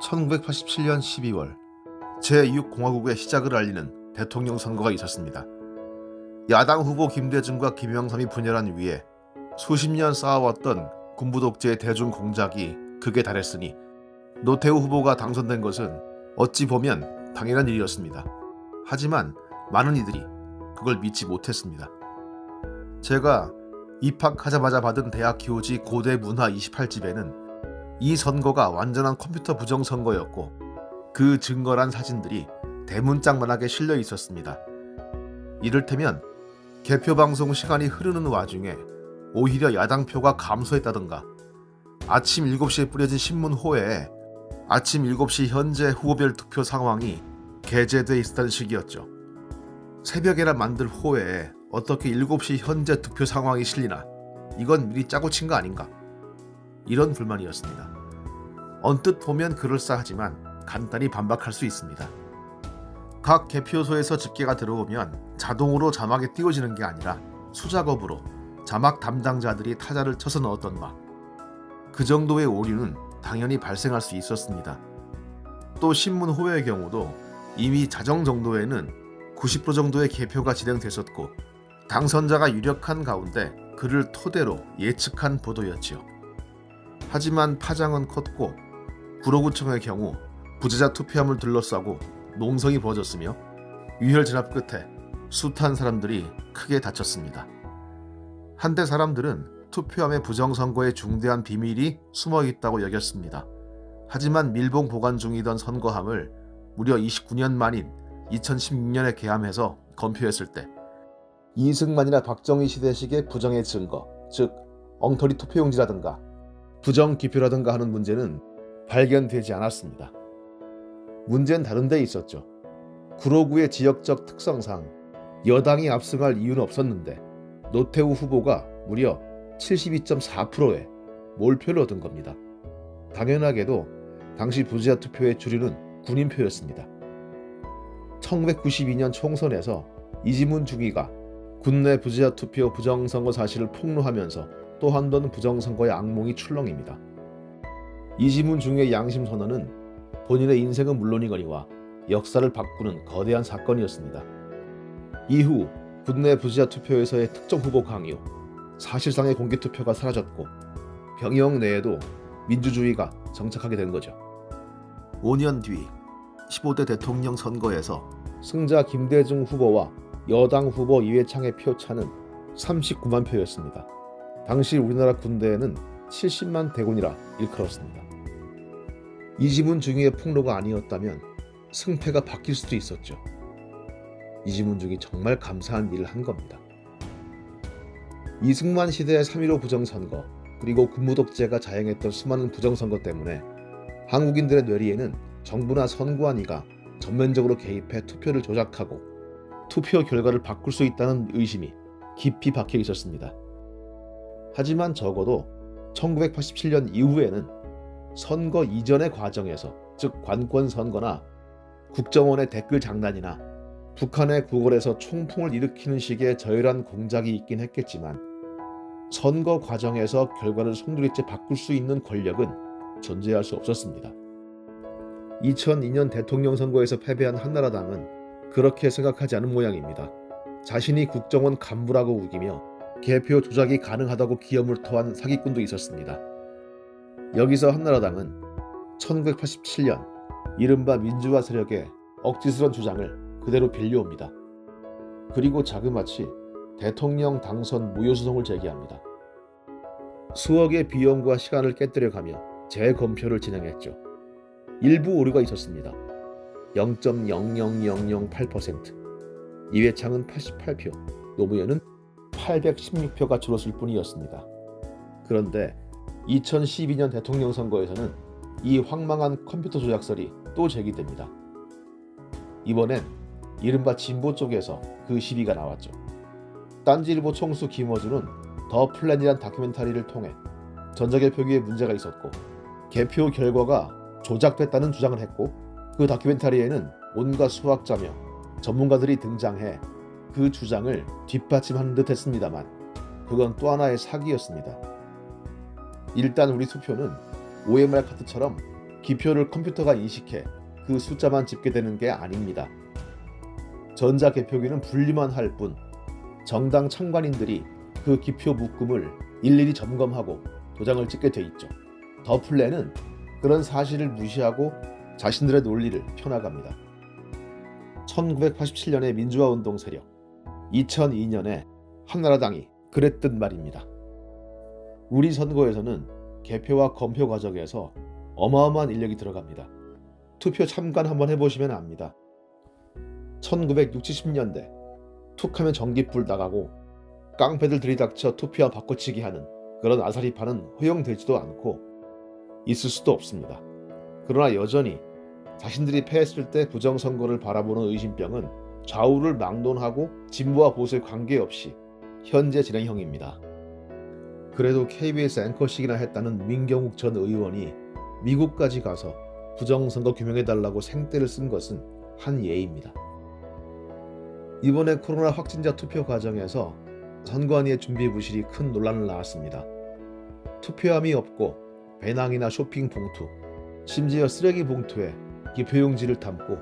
1987년 12월 제6공화국의 시작을 알리는 대통령 선거가 있었습니다. 야당 후보 김대중과 김영삼이 분열한 위에 수십 년 쌓아왔던 군부 독재의 대중 공작이 극에 달했으니 노태우 후보가 당선된 것은 어찌 보면 당연한 일이었습니다. 하지만 많은 이들이 그걸 믿지 못했습니다. 제가 입학하자마자 받은 대학 교지 고대 문화 28집에는 이 선거가 완전한 컴퓨터 부정선거였고 그 증거란 사진들이 대문짝만하게 실려 있었습니다. 이를테면 개표방송 시간이 흐르는 와중에 오히려 야당표가 감소했다던가, 아침 7시에 뿌려진 신문 호외에 아침 7시 현재 후보별 투표 상황이 게재돼 있었다는 식이었죠. 새벽에나 만들 호외에 어떻게 7시 현재 투표 상황이 실리나, 이건 미리 짜고 친 거 아닌가, 이런 불만이었습니다. 언뜻 보면 그럴싸하지만 간단히 반박할 수 있습니다. 각 개표소에서 집계가 들어오면 자동으로 자막에 띄워지는 게 아니라 수작업으로 자막 담당자들이 타자를 쳐서 넣었던 바, 그 정도의 오류는 당연히 발생할 수 있었습니다. 또 신문 호외의 경우도 이미 자정 정도에는 90% 정도의 개표가 진행됐었고 당선자가 유력한 가운데 그를 토대로 예측한 보도였지요. 하지만 파장은 컸고 구로구청의 경우 부재자 투표함을 둘러싸고 농성이 벌어졌으며 유혈 진압 끝에 숱한 사람들이 크게 다쳤습니다. 한때 사람들은 투표함의 부정선거에 중대한 비밀이 숨어있다고 여겼습니다. 하지만 밀봉 보관 중이던 선거함을 무려 29년 만인 2016년에 개함해서 검표했을 때 이승만이나 박정희 시대식의 부정의 증거, 즉 엉터리 투표용지라든가 부정기표라든가 하는 문제는 발견되지 않았습니다. 문제는 다른 데 있었죠. 구로구의 지역적 특성상 여당이 압승할 이유는 없었는데 노태우 후보가 무려 72.4%의 몰표를 얻은 겁니다. 당연하게도 당시 부재자 투표의 주류는 군인표였습니다. 1992년 총선에서 이지문 중위가 군내 부재자 투표 부정선거 사실을 폭로하면서 또 한 번 부정선거의 악몽이 출렁입니다. 이지문 중위의 양심 선언은 본인의 인생은 물론이거니와 역사를 바꾸는 거대한 사건이었습니다. 이후 군내 부재자 투표에서의 특정 후보 강요, 사실상의 공개투표가 사라졌고 병영 내에도 민주주의가 정착하게 된 거죠. 5년 뒤 15대 대통령 선거에서 승자 김대중 후보와 여당 후보 이회창의 표차는 39만 표였습니다. 당시 우리나라 군대에는 70만 대군이라 일컬었습니다. 이지문 중위의 폭로가 아니었다면 승패가 바뀔 수도 있었죠. 이지문 중위 정말 감사한 일을 한 겁니다. 이승만 시대의 3.15 부정선거, 그리고 군부독재가 자행했던 수많은 부정선거 때문에 한국인들의 뇌리에는 정부나 선관위가 전면적으로 개입해 투표를 조작하고 투표 결과를 바꿀 수 있다는 의심이 깊이 박혀 있었습니다. 하지만 적어도 1987년 이후에는 선거 이전의 과정에서, 즉 관권 선거나 국정원의 댓글 장난이나 북한의 구걸에서 총풍을 일으키는 식의 저열한 공작이 있긴 했겠지만 선거 과정에서 결과를 송두리째 바꿀 수 있는 권력은 존재할 수 없었습니다. 2002년 대통령 선거에서 패배한 한나라당은 그렇게 생각하지 않은 모양입니다. 자신이 국정원 간부라고 우기며 개표 조작이 가능하다고 기염을 토한 사기꾼도 있었습니다. 여기서 한나라당은 1987년 이른바 민주화 세력의 억지스런 주장을 그대로 빌려옵니다. 그리고 자그마치 대통령 당선 무효소송을 제기합니다. 수억의 비용과 시간을 깨뜨려가며 재검표를 진행했죠. 일부 오류가 있었습니다. 0.00008%, 이회창은 88표, 노무현은 816표가 줄었을 뿐이었습니다. 그런데 2012년 대통령 선거에서는 이 황망한 컴퓨터 조작설이 또 제기됩니다. 이번엔 이른바 진보 쪽에서 그 시비가 나왔죠. 딴지일보 총수 김어준은 더 플랜이란 다큐멘터리를 통해 전자개표기에 문제가 있었고 개표 결과가 조작됐다는 주장을 했고, 그 다큐멘터리에는 온갖 수학자며 전문가들이 등장해 그 주장을 뒷받침하는 듯 했습니다만 그건 또 하나의 사기였습니다. 일단 우리 투표는 OMR 카드처럼 기표를 컴퓨터가 인식해 그 숫자만 집계되는 게 아닙니다. 전자개표기는 분리만 할 뿐 정당 참관인들이 그 기표 묶음을 일일이 점검하고 도장을 찍게 돼 있죠. 더 플랜은 그런 사실을 무시하고 자신들의 논리를 펴나갑니다. 1987년의 민주화운동 세력, 2002년에 한나라당이 그랬던 말입니다. 우리 선거에서는 개표와 검표 과정에서 어마어마한 인력이 들어갑니다. 투표 참관 한번 해보시면 압니다. 1960, 70년대 툭하면 전기불 나가고 깡패들 들이닥쳐 투표함 바꿔치기 하는 그런 아사리파는 허용되지도 않고 있을 수도 없습니다. 그러나 여전히 자신들이 패했을 때 부정선거를 바라보는 의심병은 좌우를 막론하고 진보와 보수에 관계없이 현재 진행형입니다. 그래도 KBS 앵커식이나 했다는 민경욱 전 의원이 미국까지 가서 부정선거 규명해달라고 생떼를 쓴 것은 한 예입니다. 이번에 코로나 확진자 투표 과정에서 선관위의 준비 부실이 큰 논란을 낳았습니다. 투표함이 없고 배낭이나 쇼핑 봉투, 심지어 쓰레기 봉투에 기표용지를 담고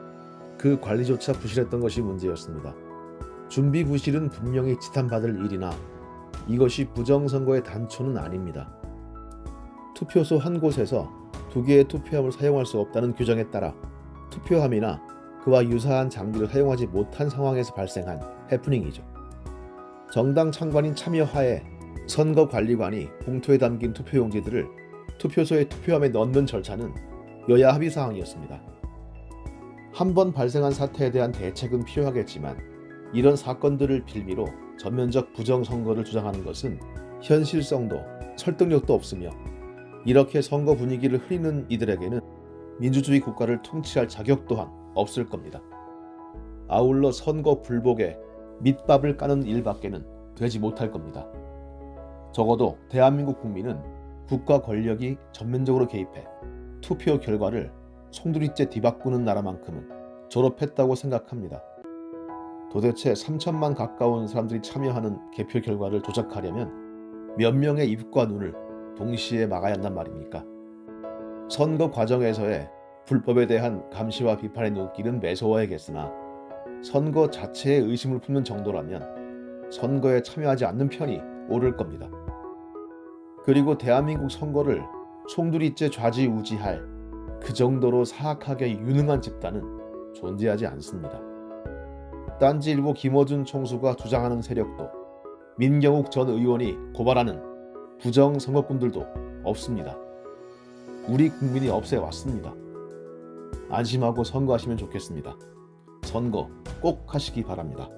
그 관리조차 부실했던 것이 문제였습니다. 준비 부실은 분명히 지탄받을 일이나 이것이 부정선거의 단초는 아닙니다. 투표소 한 곳에서 2개의 투표함을 사용할 수 없다는 규정에 따라 투표함이나 그와 유사한 장비를 사용하지 못한 상황에서 발생한 해프닝이죠. 정당 참관인 참여하에 선거관리관이 봉투에 담긴 투표용지들을 투표소의 투표함에 넣는 절차는 여야 합의 사항이었습니다. 한 번 발생한 사태에 대한 대책은 필요하겠지만 이런 사건들을 빌미로 전면적 부정선거를 주장하는 것은 현실성도 설득력도 없으며 이렇게 선거 분위기를 흐리는 이들에게는 민주주의 국가를 통치할 자격 또한 없을 겁니다. 아울러 선거 불복에 밑밥을 까는 일밖에는 되지 못할 겁니다. 적어도 대한민국 국민은 국가 권력이 전면적으로 개입해 투표 결과를 송두리째 뒤바꾸는 나라만큼은 졸업했다고 생각합니다. 도대체 3천만 가까운 사람들이 참여하는 개표 결과를 조작하려면 몇 명의 입과 눈을 동시에 막아야 한단 말입니까? 선거 과정에서의 불법에 대한 감시와 비판의 눈길은 매서워야겠으나 선거 자체에 의심을 품는 정도라면 선거에 참여하지 않는 편이 옳을 겁니다. 그리고 대한민국 선거를 송두리째 좌지우지할 그 정도로 사악하게 유능한 집단은 존재하지 않습니다. 딴지일보 김어준 총수가 주장하는 세력도 민경욱 전 의원이 고발하는 부정선거꾼들도 없습니다. 우리 국민이 없애왔습니다. 안심하고 선거하시면 좋겠습니다. 선거 꼭 하시기 바랍니다.